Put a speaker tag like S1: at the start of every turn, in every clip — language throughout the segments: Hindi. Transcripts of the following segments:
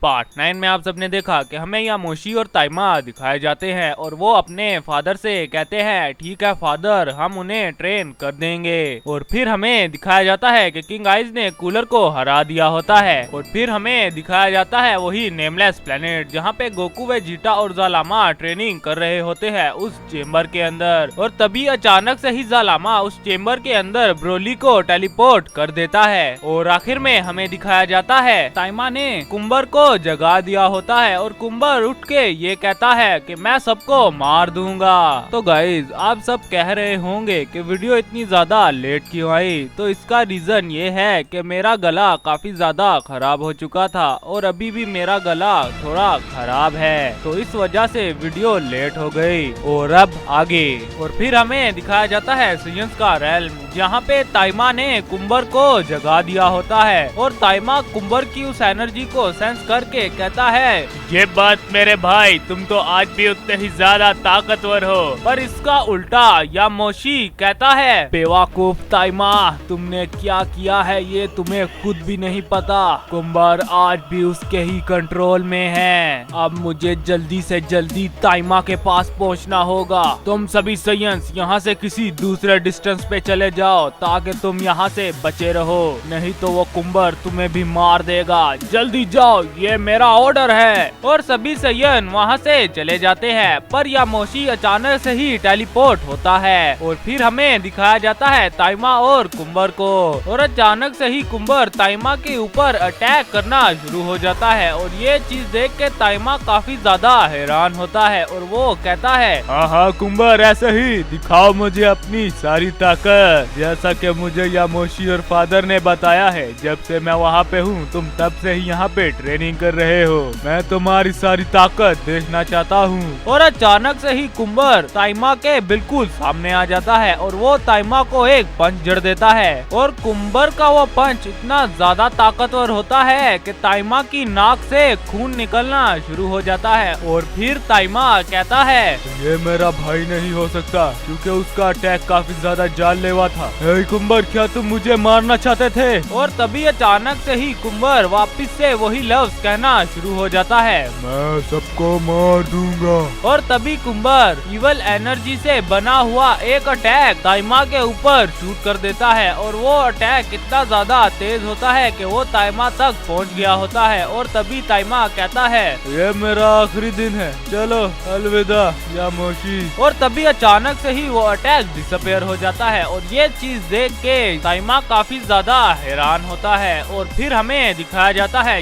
S1: पार्ट 9 में आप सबने देखा कि हमें यामोशी और ताइमा दिखाए जाते हैं और वो अपने फादर से कहते हैं ठीक है फादर, हम उन्हें ट्रेन कर देंगे। और फिर हमें दिखाया जाता है कि किंग आइज ने कूलर को हरा दिया होता है। और फिर हमें दिखाया जाता है वही नेमलेस प्लेनेट जहाँ पे गोकू वेजिटा और जालामा ट्रेनिंग कर रहे होते हैं उस चेम्बर के अंदर। और तभी अचानक से ही जालामा उस चेम्बर के अंदर ब्रोली को टेलीपोर्ट कर देता है। और आखिर में हमें दिखाया जाता है ताइमा ने कुम्बर को जगा दिया होता है और कुम्बर उठ के ये कहता है कि मैं सबको मार दूंगा। तो गाइज आप सब कह रहे होंगे कि वीडियो इतनी ज्यादा लेट क्यों आई, तो इसका रीजन ये है कि मेरा गला काफी ज्यादा खराब हो चुका था और अभी भी मेरा गला थोड़ा खराब है, तो इस वजह से वीडियो लेट हो गई। और अब आगे और फिर हमें दिखाया जाता है सीजन्स का रेल्म जहाँ पे ताइमा ने कुम्बर को जगा दिया होता है और ताइमा कुम्बर की उस एनर्जी को सेंस करके कहता है ये बात मेरे भाई, तुम तो आज भी उतने ही ज्यादा ताकतवर हो। पर इसका उल्टा यामोशी कहता है बेवकूफ ताइमा, तुमने क्या किया है ये तुम्हें खुद भी नहीं पता। कुम्बर आज भी उसके ही कंट्रोल में है। अब मुझे जल्दी से जल्दी ताइमा के पास पहुंचना होगा। तुम सभी साइंस यहाँ से किसी दूसरे डिस्टेंस पे चले जाओ ताकि तुम यहाँ से बचे रहो, नहीं तो वो कुम्बर तुम्हें भी मार देगा। जल्दी जाओ, ये मेरा ऑर्डर है। और सभी सयन वहाँ से चले जाते हैं, पर यामोशी अचानक से ही टेलीपोर्ट होता है। और फिर हमें दिखाया जाता है ताइमा और कुम्बर को, और अचानक से ही कुम्बर ताइमा के ऊपर अटैक करना शुरू हो जाता है। और ये चीज देख के ताइमा काफी ज्यादा हैरान होता है और वो कहता है हाँ कुम्बर, ऐसे ही दिखाओ मुझे अपनी सारी ताकत, जैसा कि मुझे यामोशी और फादर ने बताया है। जब से मैं वहाँ पे हूँ तुम तब से ही यहाँ पे ट्रेनिंग कर रहे हो, मैं तुम्हारी सारी ताकत देखना चाहता हूँ। और अचानक से ही कुम्बर ताइमा के बिल्कुल सामने आ जाता है और वो ताइमा को एक पंच जड़ देता है। और कुम्बर का वो पंच इतना ज्यादा ताकतवर होता है कि ताइमा की नाक से खून निकलना शुरू हो जाता है। और फिर ताइमा कहता है ये मेरा भाई नहीं हो सकता क्योंकि उसका अटैक काफी ज्यादा जानलेवा था। हे कुम्बर, क्या तुम मुझे मारना चाहते थे? और तभी अचानक से ही कुम्बर वापिस से वही लफ्ज कहना शुरू हो जाता है मैं सबको मार दूंगा। और तभी कुम्बर इवल एनर्जी से बना हुआ एक अटैक ताइमा के ऊपर शूट कर देता है। और वो अटैक इतना ज्यादा तेज होता है कि वो ताइमा तक पहुंच गया होता है। और तभी ताइमा कहता है ये मेरा आखिरी दिन है, चलो अलविदा यामोशी। और तभी अचानक से ही वो अटैक डिसअपियर हो जाता है। और ये चीज देख के ताइमा काफी ज्यादा हैरान होता है। और फिर हमें दिखाया जाता है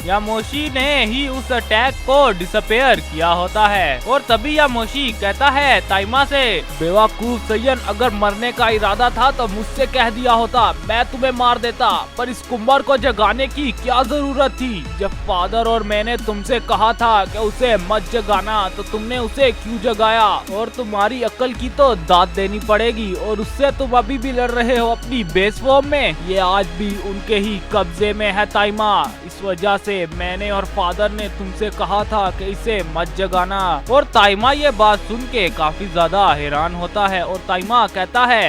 S1: यामोशी ने ही उस अटैक को डिसअपियर किया होता है। और तभी यामोशी कहता है ताइमा से बेवकूफ सयन, अगर मरने का इरादा था तो मुझसे कह दिया होता, मैं तुम्हें मार देता। पर इस कुम्बर को जगाने की क्या जरूरत थी? जब फादर और मैंने तुमसे कहा था कि उसे मत जगाना तो तुमने उसे क्यों जगाया? और तुम्हारी अक्ल की तो दाद देनी पड़ेगी। और उससे तुम अभी भी लड़ रहे हो अपनी बेस फॉर्म में, ये आज भी उनके ही कब्जे में है ताइमा। इस वजह से मैंने और फादर ने तुमसे कहा था कि इसे मत जगाना। और ताइमा ये बात सुन के काफी ज्यादा हैरान होता है। और ताइमा कहता है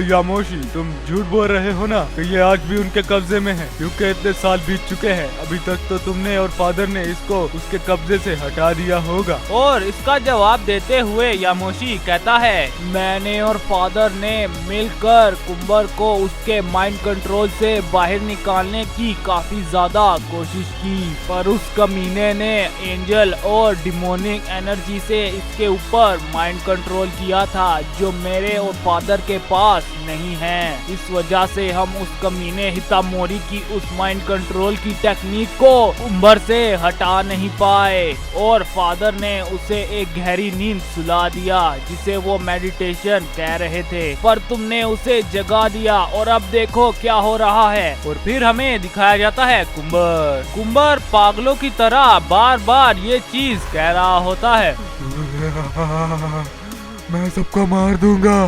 S1: यामोशी, तुम झूठ बोल रहे हो ना कि ये आज भी उनके कब्जे में है, क्योंकि इतने साल बीत चुके हैं, अभी तक तो तुमने और फादर ने इसको उसके कब्जे से हटा दिया होगा। और इसका जवाब देते हुए यामोशी कहता है मैंने और फादर ने मिलकर कुम्बर को उसके माइंड कंट्रोल से बाहर निकालने की काफी ज्यादा कोशिश की, पर उस कमीने ने एंजल और डिमोनिक एनर्जी से इसके ऊपर माइंड कंट्रोल किया था जो मेरे और फादर के पास नहीं है। इस वजह से हम उस कमीने हितामोरी की उस माइंड कंट्रोल की टेक्निक को कुम्बर से हटा नहीं पाए। और फादर ने उसे एक गहरी नींद सुला दिया जिसे वो मेडिटेशन कह रहे थे, पर तुमने उसे जगा दिया और अब देखो क्या हो रहा है। और फिर हमें दिखाया जाता है कुम्बर पागलों की तरह बार बार ये चीज कह रहा होता है मैं सबको मार दूंगा,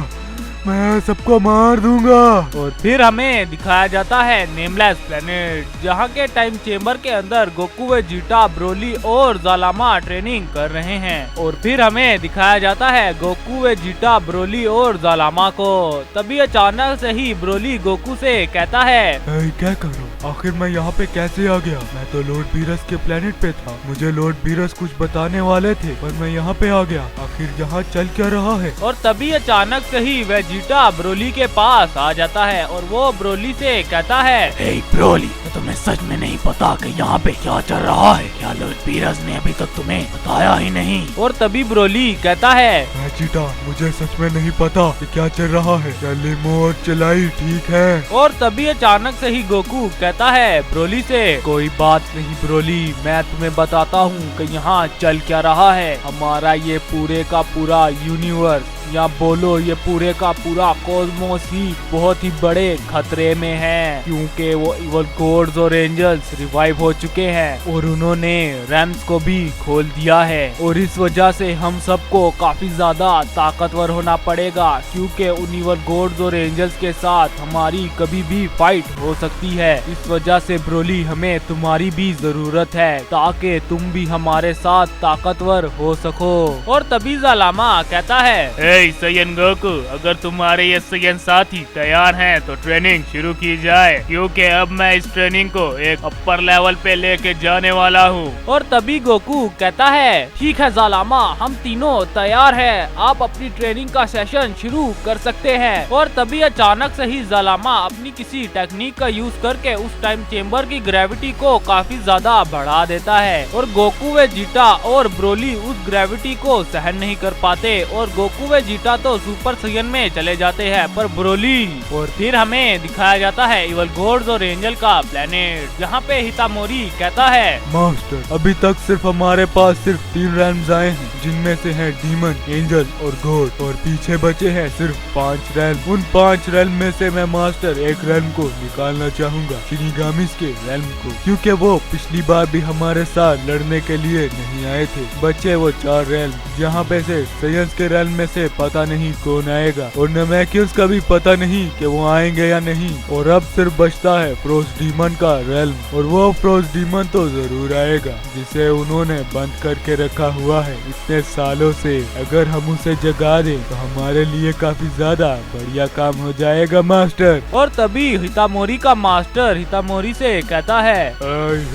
S1: मैं सबको मार दूंगा। और फिर हमें दिखाया जाता है नेमलेस प्लेनेट जहाँ के टाइम चेम्बर के अंदर गोकू वेजिटा ब्रोली और जालामा ट्रेनिंग कर रहे हैं। और फिर हमें दिखाया जाता है गोकू वेजिटा ब्रोली और जालामा को। तभी अचानक से ही ब्रोली गोकू से कहता है क्या करो,
S2: आखिर मैं यहाँ पे कैसे आ गया? मैं तो लॉर्ड बीरस के प्लेनेट पे था। मुझे लॉर्ड बीरस कुछ बताने वाले थे पर मैं यहाँ पे आ गया। आखिर यहाँ चल क्या रहा है?
S1: और तभी अचानक से ही वेजिटा ब्रोली के पास आ जाता है और वो ब्रोली से कहता है,
S3: हे ब्रोली, तो तुम्हें सच में नहीं पता कि यहाँ पे क्या चल रहा है? क्या लॉर्ड बीरस ने अभी तक तुम्हें बताया ही नहीं?
S1: और तभी ब्रोली कहता है,
S2: वेजिटा, मुझे सच में नहीं पता कि क्या चल रहा है। क्या लिमो और चलाई ठीक है?
S1: और तभी अचानक से ही गोकू कहता है ब्रोली से, कोई बात नहीं ब्रोली, मैं तुम्हें बताता हूँ कि यहाँ चल क्या रहा है। हमारा ये पूरे का पूरा यूनिवर्स या बोलो ये पूरे का पूरा कॉस्मोस ही बहुत ही बड़े खतरे में है, क्योंकि वो इवल गॉड्स और एंजल्स रिवाइव हो चुके हैं और उन्होंने रैम्स को भी खोल दिया है। और इस वजह से हम सबको काफी ज्यादा ताकतवर होना पड़ेगा, क्योंकि उन इवल गॉड्स और एंजल्स के साथ हमारी कभी भी फाइट हो सकती है। इस वजह से ब्रोली हमें तुम्हारी भी जरूरत है ताकि तुम भी हमारे साथ ताकतवर हो सको। और तभी ज़ालामा कहता है,
S4: सैयन गोकू, अगर तुम्हारे ये सैयन साथी तैयार हैं तो ट्रेनिंग शुरू की जाए, क्योंकि अब मैं इस ट्रेनिंग को एक अपर लेवल पे लेके जाने वाला हूँ।
S1: और तभी गोकू कहता है, ठीक है ज़ालामा, हम तीनों तैयार हैं, आप अपनी ट्रेनिंग का सेशन शुरू कर सकते हैं। और तभी अचानक से ही ज़ालामा अपनी किसी टेक्निक का यूज करके उस टाइम चेम्बर की ग्रेविटी को काफी ज्यादा बढ़ा देता है और गोकू वेजिटा और ब्रोली उस ग्रेविटी को सहन नहीं कर पाते और गोकू वेजिटा तो सुपर सैयन में चले जाते हैं, पर ब्रोली। और फिर हमें दिखाया जाता है इवल गॉड्स और एंजल का प्लेनेट, जहाँ पे हितामोरी कहता है,
S2: मास्टर, अभी तक सिर्फ हमारे पास सिर्फ 3 रैम्स आए हैं, जिनमें से हैं डीमन, एंजल और गॉड, और पीछे बचे हैं सिर्फ 5 रैल्म। उन 5 रैल्म में से मैं मास्टर एक रैल्म को निकालना चाहूंगा, शिनिगामिस के रैल्म को, क्योंकि वो पिछली बार भी हमारे साथ लड़ने के लिए नहीं आए थे। बचे वो 4 रैल्म, जहाँ पे से सैयंस के रैल्म में से पता नहीं कौन आएगा और नमैकियंस का भी पता नहीं कि वो आएंगे या नहीं। और अब सिर्फ बचता है फ्रोस्ट डीमन का रैल्म, और वो फ्रोस्ट डीमन तो जरूर आएगा, जिसे उन्होंने बंद करके रखा हुआ है इतने सालों से। अगर हम उसे जगा दें तो हमारे लिए काफी ज्यादा बढ़िया काम हो जाएगा मास्टर।
S1: और तभी हितामोरी का मास्टर हितामोरी से कहता है,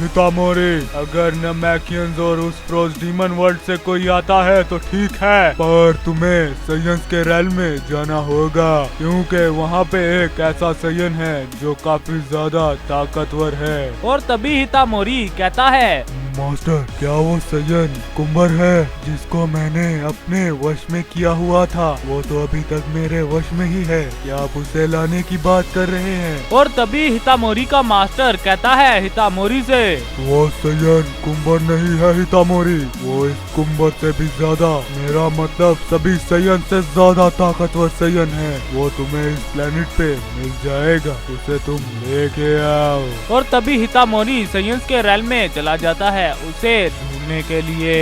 S2: हितामोरी, अगर नमैकियंस और उस फ्रोस्ट डीमन वर्ल्ड से कोई आता है तो ठीक है, पर तुम्हें सैयंस के रैल्म में जाना होगा, क्योंकि वहाँ पे एक ऐसा सैयन है जो काफी ज्यादा ताकतवर है।
S1: और तभी हितामोरी कहता है,
S2: मास्टर, क्या वो सैयन कुंबर है जिसको मैंने अपने वश में किया हुआ था? वो तो अभी तक मेरे वश में ही है, क्या आप उसे लाने की बात कर रहे हैं?
S1: और तभी हितामोरी का मास्टर कहता है हितामोरी से,
S2: वो सैयन कुंबर नहीं है हितामोरी, वो इस कुंबर से भी ज्यादा, मेरा मतलब सभी सैयन से ज्यादा ताकतवर सैयन है। वो तुम्हें इस प्लेनेट पे मिल जाएगा, उसे तुम लेके आओ।
S1: और तभी हितामोरी सैयंस के रैल्म में चला जाता है उसे ढूंढने के लिए।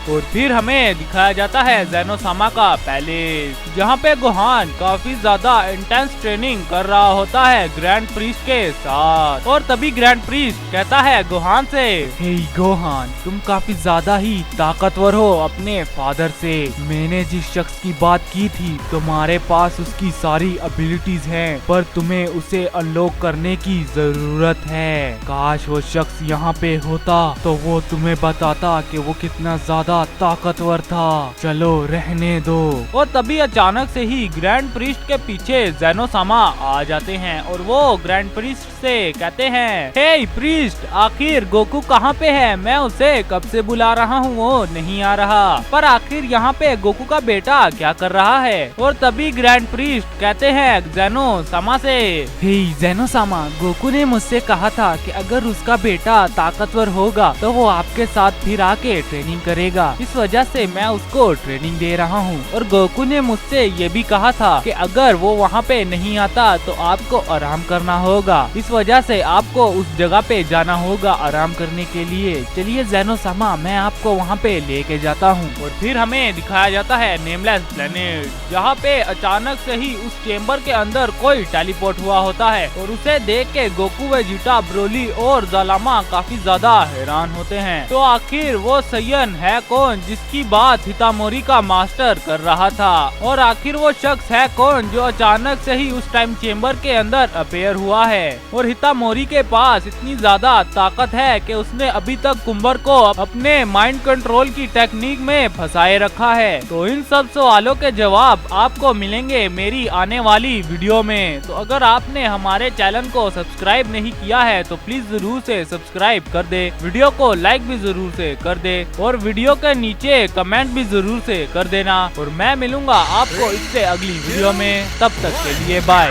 S1: और फिर हमें दिखाया जाता है ज़ेनोसामा का पैलेस, जहाँ पे गोहान काफी ज्यादा इंटेंस ट्रेनिंग कर रहा होता है ग्रैंड प्रीस्ट के साथ। और तभी ग्रैंड प्रीस्ट कहता है गोहान से, हे गोहान, तुम काफी ज्यादा ही ताकतवर हो अपने फादर से। मैंने जिस शख्स की बात की थी, तुम्हारे पास उसकी सारी एबिलिटीज हैं, पर तुम्हें उसे अनलॉक करने की जरूरत है। काश वो शख्स यहाँ पे होता तो वो तुम्हें बताता कि वो कितना ज्यादा ताकतवर था। चलो रहने दो। और तभी अचानक से ही ग्रैंड प्रीस्ट के पीछे ज़ेनोसामा आ जाते हैं और वो ग्रैंड प्रीस्ट से कहते हैं, हे प्रीस्ट, आखिर गोकू कहाँ पे है? मैं उसे कब से बुला रहा हूँ, वो नहीं आ रहा। पर आखिर यहाँ पे गोकू का बेटा क्या कर रहा है? और तभी ग्रैंड प्रीस्ट कहते हैं ज़ेनोसामा से, हे ज़ेनोसामा, गोकू ने मुझसे कहा था कि अगर उसका बेटा ताकतवर होगा तो वो आपके साथ फिर आके ट्रेनिंग करेगा। इस वजह से मैं उसको ट्रेनिंग दे रहा हूँ। और गोकू ने मुझसे ये भी कहा था कि अगर वो वहाँ पे नहीं आता तो आपको आराम करना होगा। इस वजह से आपको उस जगह पे जाना होगा आराम करने के लिए। चलिए ज़ेनोसामा, मैं आपको वहाँ पे लेके जाता हूँ। और फिर हमें दिखाया जाता है नेमलेस प्लेनेट, जहाँ पे अचानक से ही उस चेम्बर के अंदर कोई टेलीपोर्ट हुआ होता है और उसे देख के गोकू, वेजिटा, ब्रोली और ज़ालामा काफी ज्यादा हैरान होते हैं। तो आखिर आखिर वो सयन है कौन जिसकी बात हितामोरी का मास्टर कर रहा था, और आखिर वो शख्स है कौन जो अचानक से ही उस टाइम चेम्बर के अंदर अपेयर हुआ है। और हितामोरी के पास इतनी ज्यादा ताकत है कि उसने अभी तक कुंबर को अपने माइंड कंट्रोल की टेक्निक में फंसाए रखा है। तो इन सब सवालों के जवाब आपको मिलेंगे मेरी आने वाली वीडियो में। तो अगर आपने हमारे चैनल को सब्सक्राइब नहीं किया है तो प्लीज जरूर से सब्सक्राइब कर दे, वीडियो को लाइक भी जरूर से कर दे और वीडियो के नीचे कमेंट भी जरूर से कर देना। और मैं मिलूंगा आपको इससे अगली वीडियो में, तब तक के लिए बाय।